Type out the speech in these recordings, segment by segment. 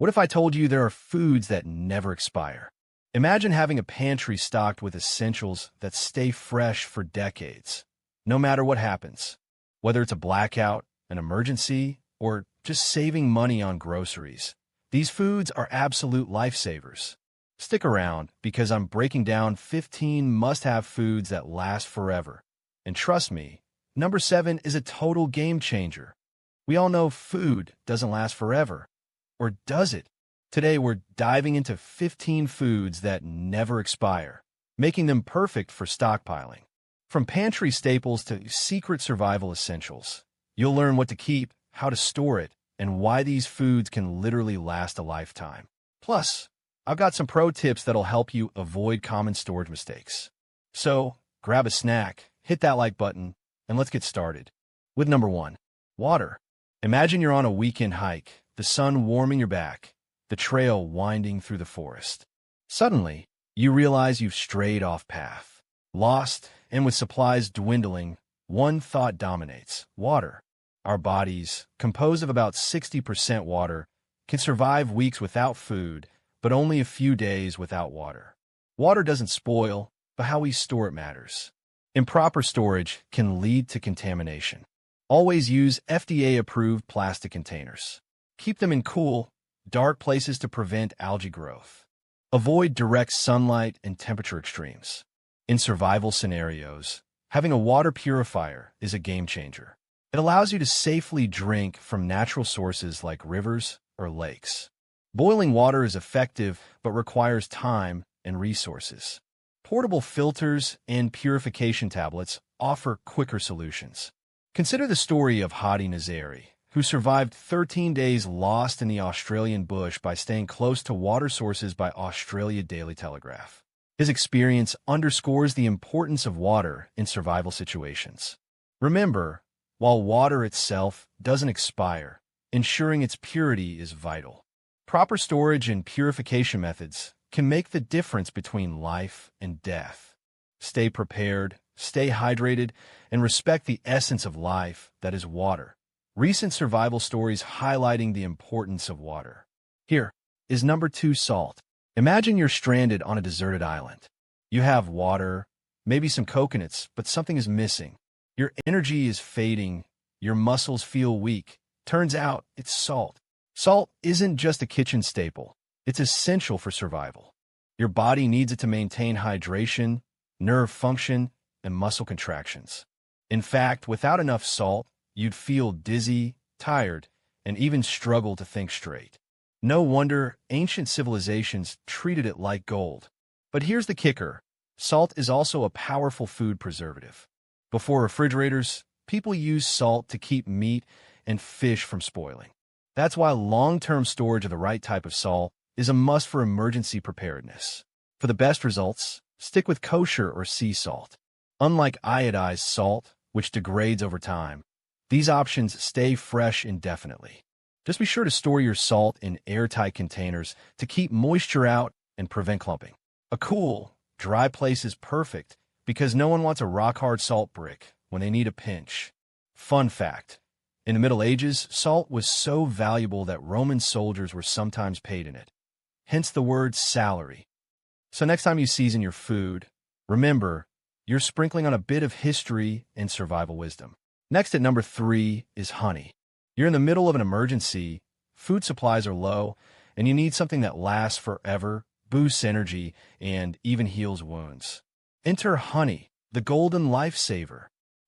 What if I told you there are foods that never expire? Imagine having a pantry stocked with essentials that stay fresh for decades, no matter what happens. Whether it's a blackout, an emergency, or just saving money on groceries, these foods are absolute lifesavers. Stick around because I'm breaking down 15 must-have foods that last forever. And trust me, number 7 is a total game changer. We all know food doesn't last forever. Or does it? Today we're diving into 15 foods that never expire, making them perfect for stockpiling. From pantry staples to secret survival essentials, you'll learn what to keep, how to store it, and why these foods can literally last a lifetime. Plus, I've got some pro tips that'll help you avoid common storage mistakes. So, grab a snack, hit that like button, and let's get started. With number 1, water. Imagine you're on a weekend hike, the sun warming your back, the trail winding through the forest. Suddenly, you realize you've strayed off path. Lost, and with supplies dwindling, one thought dominates: water. Our bodies, composed of about 60% water, can survive weeks without food, but only a few days without water. Water doesn't spoil, but how we store it matters. Improper storage can lead to contamination. Always use FDA-approved plastic containers. Keep them in cool, dark places to prevent algae growth. Avoid direct sunlight and temperature extremes. In survival scenarios, having a water purifier is a game changer. It allows you to safely drink from natural sources like rivers or lakes. Boiling water is effective but requires time and resources. Portable filters and purification tablets offer quicker solutions. Consider the story of Hadi Nazari, who survived 13 days lost in the Australian bush by staying close to water sources by Australia Daily Telegraph. His experience underscores the importance of water in survival situations. Remember, while water itself doesn't expire, ensuring its purity is vital. Proper storage and purification methods can make the difference between life and death. Stay prepared, stay hydrated, and respect the essence of life, that is water. Recent survival stories highlighting the importance of water. Here is number 2, salt. Imagine you're stranded on a deserted island. You have water, maybe some coconuts, but something is missing. Your energy is fading, your muscles feel weak. Turns out it's salt. Salt isn't just a kitchen staple. It's essential for survival. Your body needs it to maintain hydration, nerve function, and muscle contractions. In fact, without enough salt, you'd feel dizzy, tired, and even struggle to think straight. No wonder ancient civilizations treated it like gold. But here's the kicker: salt is also a powerful food preservative. Before refrigerators, people used salt to keep meat and fish from spoiling. That's why long-term storage of the right type of salt is a must for emergency preparedness. For the best results, stick with kosher or sea salt. Unlike iodized salt, which degrades over time, these options stay fresh indefinitely. Just be sure to store your salt in airtight containers to keep moisture out and prevent clumping. A cool, dry place is perfect because no one wants a rock-hard salt brick when they need a pinch. Fun fact: in the Middle Ages, salt was so valuable that Roman soldiers were sometimes paid in it. Hence the word salary. So next time you season your food, remember, you're sprinkling on a bit of history and survival wisdom. Next at number 3 is honey. You're in the middle of an emergency, food supplies are low, and you need something that lasts forever, boosts energy, and even heals wounds. Enter honey, the golden lifesaver.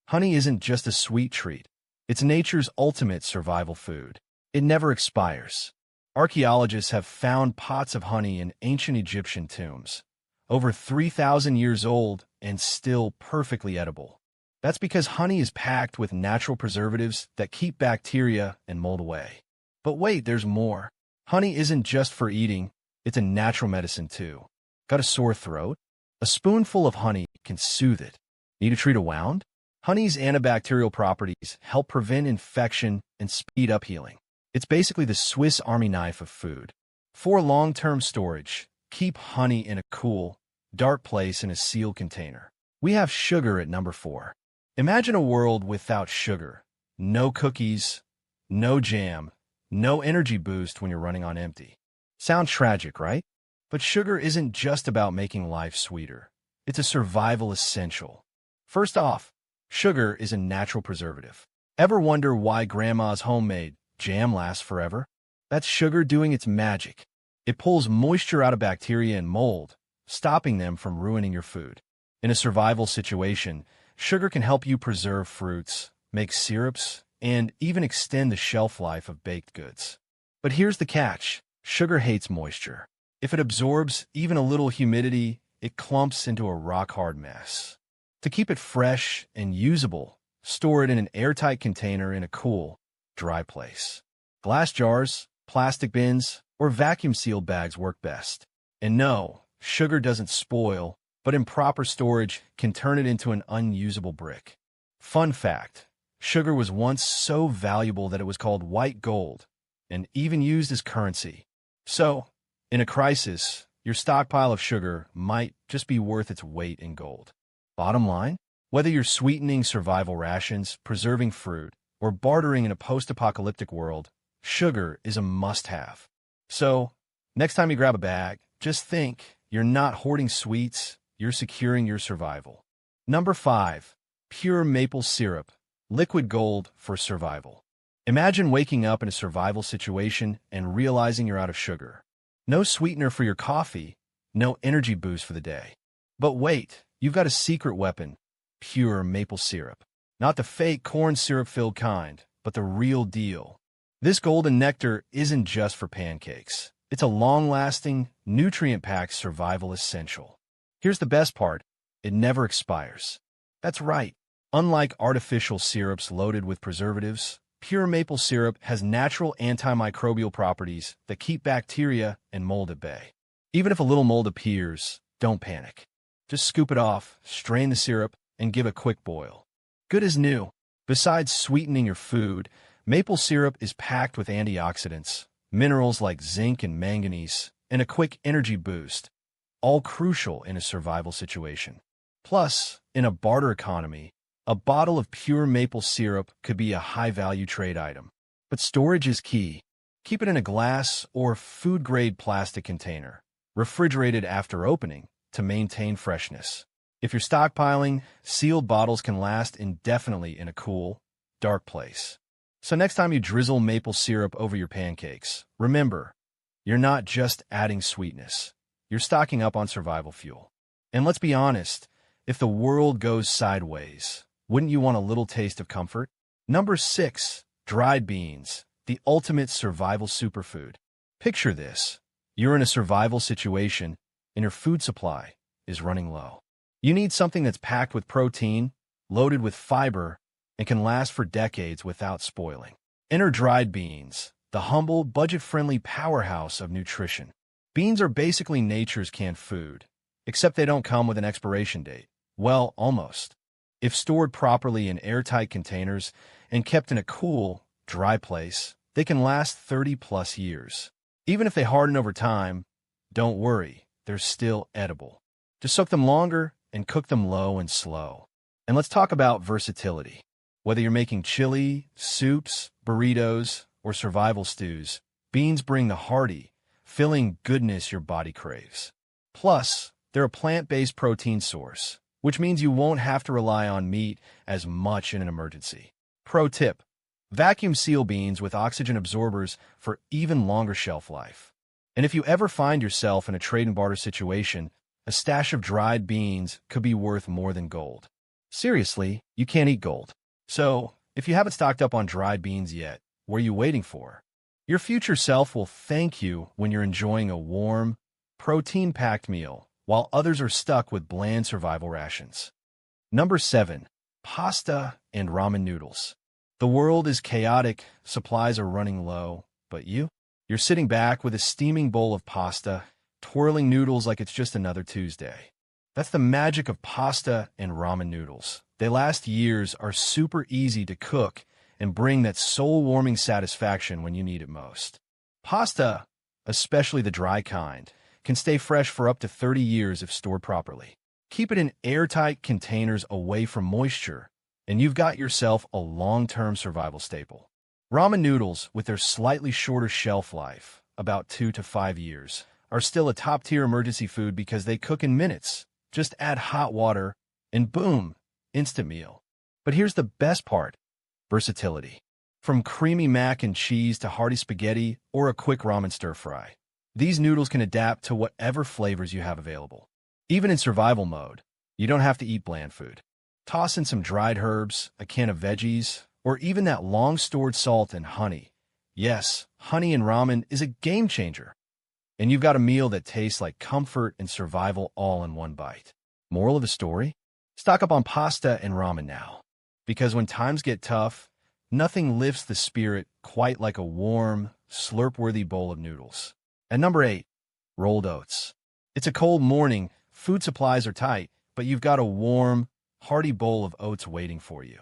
Honey isn't just a sweet treat. It's nature's ultimate survival food. It never expires. Archaeologists have found pots of honey in ancient Egyptian tombs, over 3,000 years old and still perfectly edible. That's because honey is packed with natural preservatives that keep bacteria and mold away. But wait, there's more. Honey isn't just for eating, it's a natural medicine too. Got a sore throat? A spoonful of honey can soothe it. Need to treat a wound? Honey's antibacterial properties help prevent infection and speed up healing. It's basically the Swiss Army knife of food. For long-term storage, keep honey in a cool, dark place in a sealed container. We have sugar at number 4. Imagine a world without sugar. No cookies, no jam, no energy boost when you're running on empty. Sounds tragic, right? But sugar isn't just about making life sweeter. It's a survival essential. First off, sugar is a natural preservative. Ever wonder why Grandma's homemade jam lasts forever? That's sugar doing its magic. It pulls moisture out of bacteria and mold, stopping them from ruining your food. In a survival situation, sugar can help you preserve fruits, make syrups, and even extend the shelf life of baked goods. But here's the catch. Sugar hates moisture. If it absorbs even a little humidity, it clumps into a rock-hard mess. To keep it fresh and usable, store it in an airtight container in a cool, dry place. Glass jars, plastic bins, or vacuum-sealed bags work best. And no, sugar doesn't spoil, but improper storage can turn it into an unusable brick. Fun fact, sugar was once so valuable that it was called white gold, and even used as currency. So, in a crisis, your stockpile of sugar might just be worth its weight in gold. Bottom line, whether you're sweetening survival rations, preserving fruit, or bartering in a post-apocalyptic world, sugar is a must-have. So, next time you grab a bag, just think, you're not hoarding sweets, you're securing your survival. Number 5. Pure maple syrup, liquid gold for survival. Imagine waking up in a survival situation and realizing you're out of sugar. No sweetener for your coffee, no energy boost for the day. But wait, you've got a secret weapon, pure maple syrup. Not the fake corn syrup-filled kind, but the real deal. This golden nectar isn't just for pancakes. It's a long-lasting, nutrient-packed survival essential. Here's the best part, it never expires. That's right, unlike artificial syrups loaded with preservatives, pure maple syrup has natural antimicrobial properties that keep bacteria and mold at bay. Even if a little mold appears, don't panic. Just scoop it off, strain the syrup, and give a quick boil. Good as new. Besides sweetening your food, maple syrup is packed with antioxidants, minerals like zinc and manganese, and a quick energy boost, all crucial in a survival situation. Plus, in a barter economy, a bottle of pure maple syrup could be a high-value trade item. But storage is key. Keep it in a glass or food-grade plastic container, refrigerated after opening, to maintain freshness. If you're stockpiling, sealed bottles can last indefinitely in a cool, dark place. So next time you drizzle maple syrup over your pancakes, remember, you're not just adding sweetness. You're stocking up on survival fuel. And let's be honest, if the world goes sideways, wouldn't you want a little taste of comfort? Number 6. Dried beans, the ultimate survival superfood. Picture this. You're in a survival situation, and your food supply is running low. You need something that's packed with protein, loaded with fiber, and can last for decades without spoiling. Enter dried beans, the humble, budget-friendly powerhouse of nutrition. Beans are basically nature's canned food, except they don't come with an expiration date. Well, almost. If stored properly in airtight containers and kept in a cool, dry place, they can last 30-plus years. Even if they harden over time, don't worry, they're still edible. Just soak them longer and cook them low and slow. And let's talk about versatility. Whether you're making chili, soups, burritos, or survival stews, beans bring the hearty, filling goodness your body craves. Plus, they're a plant-based protein source, which means you won't have to rely on meat as much in an emergency. Pro tip, vacuum seal beans with oxygen absorbers for even longer shelf life. And if you ever find yourself in a trade and barter situation, a stash of dried beans could be worth more than gold. Seriously, you can't eat gold. So, if you haven't stocked up on dried beans yet, what are you waiting for? Your future self will thank you when you're enjoying a warm, protein-packed meal, while others are stuck with bland survival rations. Number 7. Pasta and ramen noodles. The world is chaotic, supplies are running low, but you're sitting back with a steaming bowl of pasta, twirling noodles like it's just another Tuesday. That's the magic of pasta and ramen noodles. They last years, are super easy to cook, and bring that soul-warming satisfaction when you need it most. Pasta, especially the dry kind, can stay fresh for up to 30 years if stored properly. Keep it in airtight containers away from moisture, and you've got yourself a long-term survival staple. Ramen noodles, with their slightly shorter shelf life, about 2 to 5 years, are still a top-tier emergency food because they cook in minutes. Just add hot water, and boom, instant meal. But here's the best part: versatility. From creamy mac and cheese to hearty spaghetti or a quick ramen stir-fry, these noodles can adapt to whatever flavors you have available. Even in survival mode, you don't have to eat bland food. Toss in some dried herbs, a can of veggies, or even that long-stored salt and honey. Yes, honey in ramen is a game changer. And you've got a meal that tastes like comfort and survival all in one bite. Moral of the story? Stock up on pasta and ramen now. Because when times get tough, nothing lifts the spirit quite like a warm, slurp-worthy bowl of noodles. At number 8, rolled oats. It's a cold morning, food supplies are tight, but you've got a warm, hearty bowl of oats waiting for you.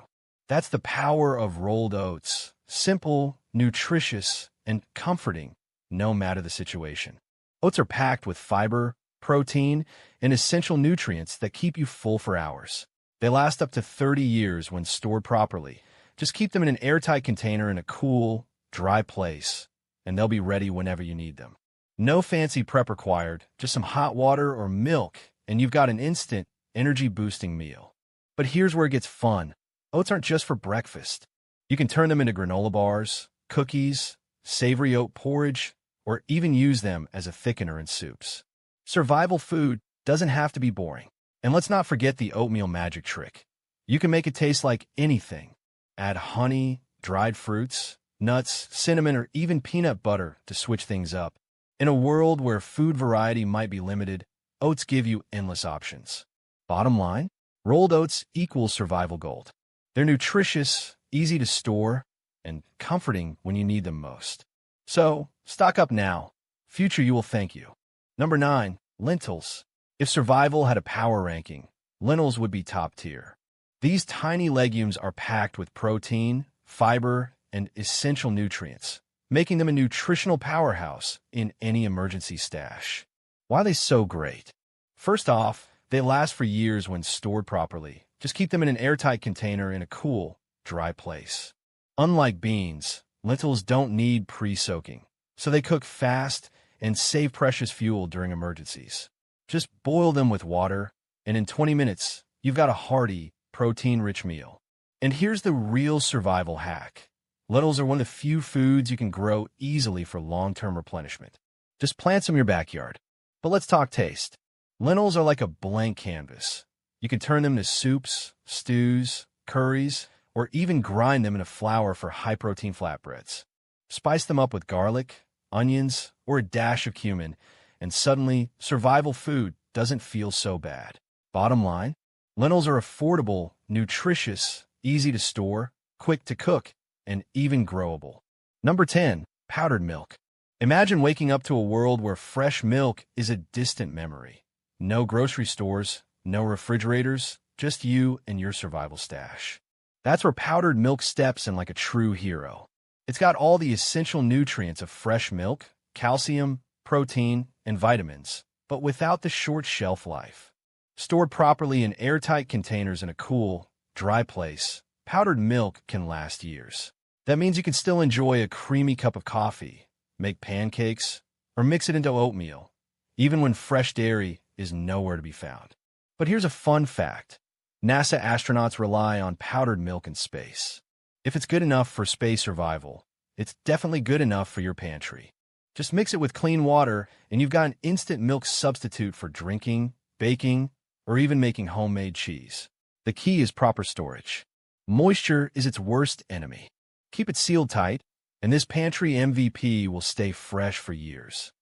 That's the power of rolled oats. Simple, nutritious, and comforting, no matter the situation. Oats are packed with fiber, protein, and essential nutrients that keep you full for hours. They last up to 30 years when stored properly. Just keep them in an airtight container in a cool, dry place, and they'll be ready whenever you need them. No fancy prep required, just some hot water or milk, and you've got an instant, energy-boosting meal. But here's where it gets fun. Oats aren't just for breakfast. You can turn them into granola bars, cookies, savory oat porridge, or even use them as a thickener in soups. Survival food doesn't have to be boring. And let's not forget the oatmeal magic trick. You can make it taste like anything. Add honey, dried fruits, nuts, cinnamon, or even peanut butter to switch things up. In a world where food variety might be limited, oats give you endless options. Bottom line, rolled oats equals survival gold. They're nutritious, easy to store, and comforting when you need them most. So, stock up now. Future you will thank you. Number 9, lentils. If survival had a power ranking, lentils would be top tier. These tiny legumes are packed with protein, fiber, and essential nutrients, making them a nutritional powerhouse in any emergency stash. Why are they so great? First off, they last for years when stored properly. Just keep them in an airtight container in a cool, dry place. Unlike beans, lentils don't need pre-soaking, so they cook fast and save precious fuel during emergencies. Just boil them with water, and in 20 minutes, you've got a hearty, protein-rich meal. And here's the real survival hack. Lentils are one of the few foods you can grow easily for long-term replenishment. Just plant some in your backyard. But let's talk taste. Lentils are like a blank canvas. You can turn them to soups, stews, curries, or even grind them into flour for high-protein flatbreads. Spice them up with garlic, onions, or a dash of cumin, and suddenly, survival food doesn't feel so bad. Bottom line, lentils are affordable, nutritious, easy to store, quick to cook, and even growable. Number 10, powdered milk. Imagine waking up to a world where fresh milk is a distant memory. No grocery stores, no refrigerators, just you and your survival stash. That's where powdered milk steps in like a true hero. It's got all the essential nutrients of fresh milk, calcium, protein, and vitamins, but without the short shelf life. Stored properly in airtight containers in a cool, dry place, powdered milk can last years. That means you can still enjoy a creamy cup of coffee, make pancakes, or mix it into oatmeal, even when fresh dairy is nowhere to be found. But here's a fun fact. NASA astronauts rely on powdered milk in space. If it's good enough for space survival, it's definitely good enough for your pantry. Just mix it with clean water, and you've got an instant milk substitute for drinking, baking, or even making homemade cheese. The key is proper storage. Moisture is its worst enemy. Keep it sealed tight, and this pantry MVP will stay fresh for years.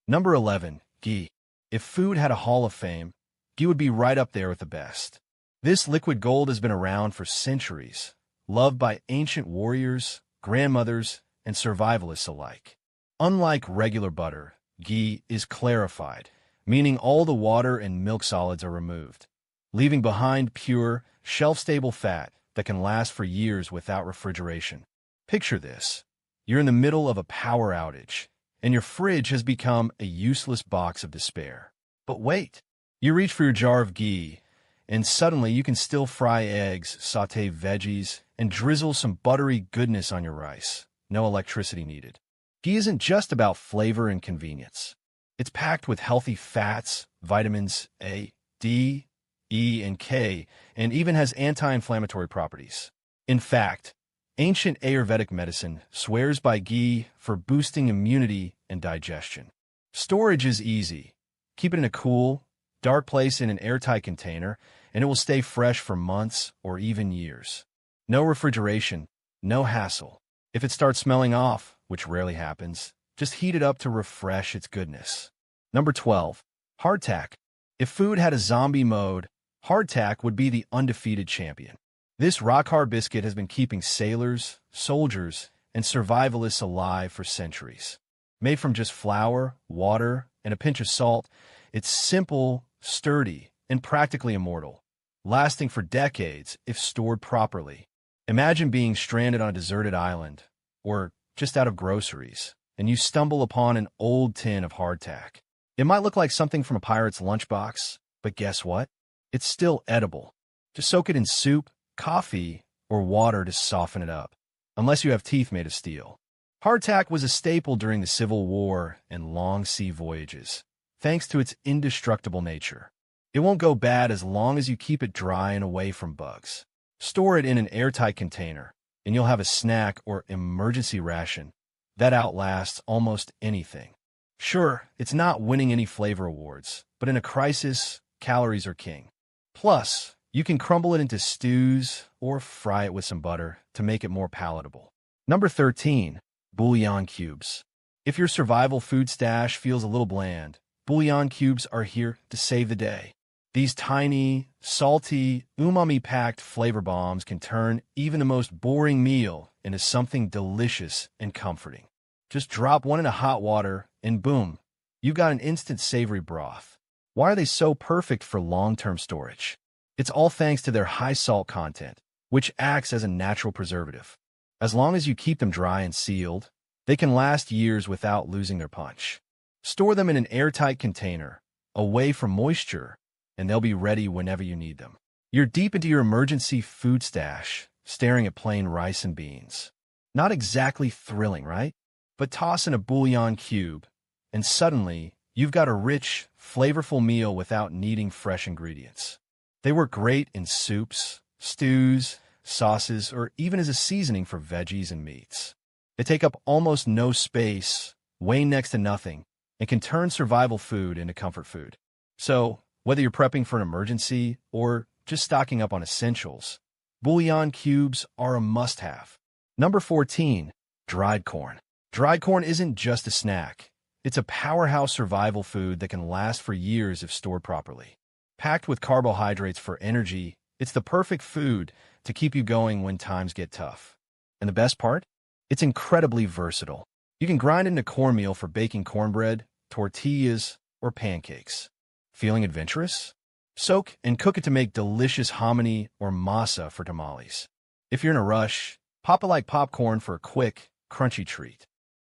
Number 11, ghee. If food had a Hall of Fame, ghee would be right up there with the best. This liquid gold has been around for centuries, loved by ancient warriors, grandmothers, and survivalists alike. Unlike regular butter, ghee is clarified, meaning all the water and milk solids are removed, leaving behind pure, shelf-stable fat that can last for years without refrigeration. Picture this. You're in the middle of a power outage, and your fridge has become a useless box of despair. But wait, you reach for your jar of ghee, and suddenly you can still fry eggs, saute veggies, and drizzle some buttery goodness on your rice. No electricity needed. Ghee isn't just about flavor and convenience. It's packed with healthy fats, vitamins A, D, E, and K, and even has anti-inflammatory properties. In fact, ancient Ayurvedic medicine swears by ghee for boosting immunity and digestion. Storage is easy. Keep it in a cool, dark place in an airtight container, and it will stay fresh for months or even years. No refrigeration, no hassle. If it starts smelling off, which rarely happens, just heat it up to refresh its goodness. Number 12. Hardtack. If food had a zombie mode, hardtack would be the undefeated champion. This rock-hard biscuit has been keeping sailors, soldiers, and survivalists alive for centuries. Made from just flour, water, and a pinch of salt, it's simple, sturdy, and practically immortal, lasting for decades if stored properly. Imagine being stranded on a deserted island, or just out of groceries, and you stumble upon an old tin of hardtack. It might look like something from a pirate's lunchbox, but guess what? It's still edible. Just soak it in soup, coffee, or water to soften it up, unless you have teeth made of steel. Hardtack was a staple during the Civil War and long sea voyages, thanks to its indestructible nature. It won't go bad as long as you keep it dry and away from bugs. Store it in an airtight container, and you'll have a snack or emergency ration that outlasts almost anything. Sure, it's not winning any flavor awards, but in a crisis, calories are king. Plus, you can crumble it into stews or fry it with some butter to make it more palatable. Number 13. Bouillon cubes. If your survival food stash feels a little bland, bouillon cubes are here to save the day. These tiny, salty, umami-packed flavor bombs can turn even the most boring meal into something delicious and comforting. Just drop one into hot water, and boom, you've got an instant savory broth. Why are they so perfect for long-term storage? It's all thanks to their high salt content, which acts as a natural preservative. As long as you keep them dry and sealed, they can last years without losing their punch. Store them in an airtight container, away from moisture, and they'll be ready whenever you need them. You're deep into your emergency food stash, staring at plain rice and beans. Not exactly thrilling, right? But toss in a bouillon cube, and suddenly, you've got a rich, flavorful meal without needing fresh ingredients. They work great in soups, stews, sauces, or even as a seasoning for veggies and meats. They take up almost no space, weigh next to nothing, and can turn survival food into comfort food. So, whether you're prepping for an emergency or just stocking up on essentials, bouillon cubes are a must-have. Number 14. Dried corn. Dried corn isn't just a snack. It's a powerhouse survival food that can last for years if stored properly. Packed with carbohydrates for energy, it's the perfect food to keep you going when times get tough. And the best part? It's incredibly versatile. You can grind into cornmeal for baking cornbread, tortillas, or pancakes. Feeling adventurous? Soak and cook it to make delicious hominy or masa for tamales. If you're in a rush, pop it like popcorn for a quick, crunchy treat.